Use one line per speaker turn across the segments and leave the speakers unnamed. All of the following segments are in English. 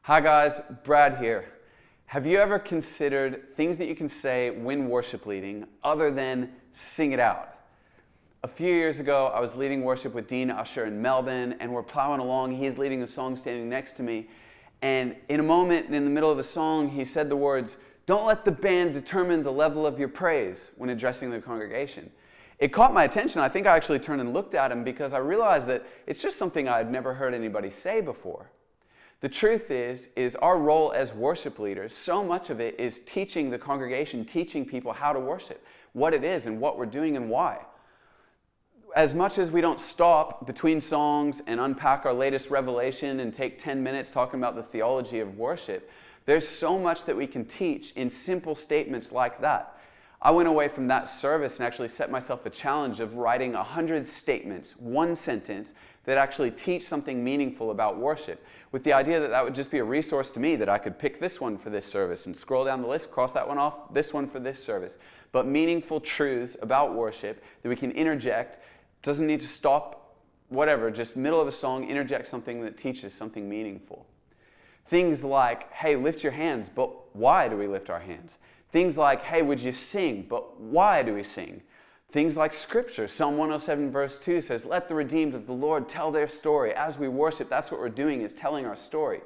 Hi guys, Brad here. Have you ever considered things that you can say when worship leading other than sing it out? A few years ago, I was leading worship with Dean Usher in Melbourne, and we're plowing along. He's leading the song standing next to me. And in a moment, in the middle of the song, he said the words, "Don't let the band determine the level of your praise," when addressing the congregation. It caught my attention. I think I actually turned and looked at him because I realized that it's just something I had never heard anybody say before. The truth is our role as worship leaders, so much of it is teaching the congregation, teaching people how to worship, what it is and what we're doing and why. As much as we don't stop between songs and unpack our latest revelation and take 10 minutes talking about the theology of worship, there's so much that we can teach in simple statements like that. I went away from that service and actually set myself a challenge of writing 100 statements, one sentence, that actually teach something meaningful about worship, with the idea that that would just be a resource to me, that I could pick this one for this service and scroll down the list, cross that one off, this one for this service. But meaningful truths about worship that we can interject, doesn't need to stop, whatever, just middle of a song, interject something that teaches something meaningful. Things like, hey, lift your hands, but why do we lift our hands? Things like, hey, would you sing, but why do we sing? Things like Scripture. Psalm 107 verse 2 says, "Let the redeemed of the Lord tell their story." As we worship, that's what we're doing, is telling our story.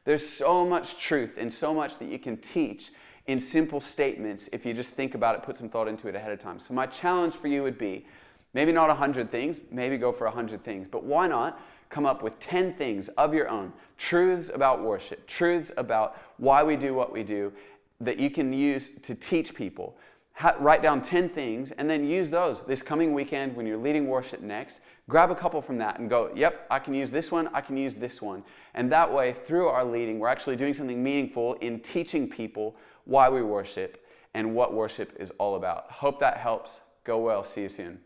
There's so much truth and so much that you can teach in simple statements if you just think about it, put some thought into it ahead of time. So my challenge for you would be, maybe not 100 things, maybe go for 100 things, but why not come up with 10 things of your own, truths about worship, truths about why we do what we do, that you can use to teach people. Write down 10 things and then use those this coming weekend when you're leading worship next. Grab a couple from that and go, yep, I can use this one, I can use this one. And that way, through our leading, we're actually doing something meaningful in teaching people why we worship and what worship is all about. Hope that helps. Go well. See you soon.